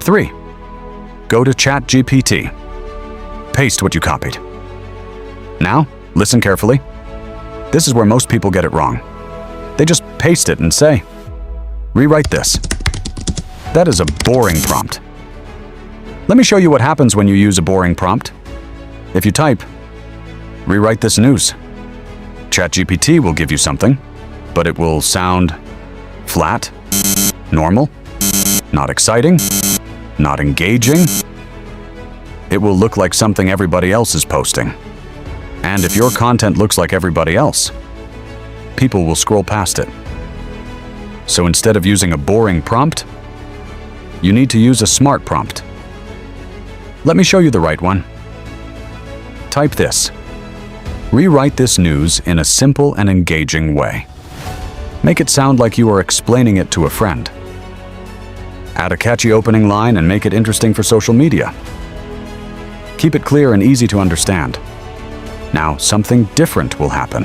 3. Go to ChatGPT. Paste what you copied. Now, listen carefully. This is where most people get it wrong. They just paste it and say, "Rewrite this." That is a boring prompt. Let me show you what happens when you use a boring prompt. If you type, "Rewrite this news," ChatGPT will give you something, but it will sound flat, normal, not exciting, not engaging. It will look like something everybody else is posting. And if your content looks like everybody else, people will scroll past it. So instead of using a boring prompt, you need to use a smart prompt. Let me show you the right one. Type this. Rewrite this news in a simple and engaging way. Make it sound like you are explaining it to a friend. Add a catchy opening line and make it interesting for social media. Keep it clear and easy to understand. Now, something different will happen.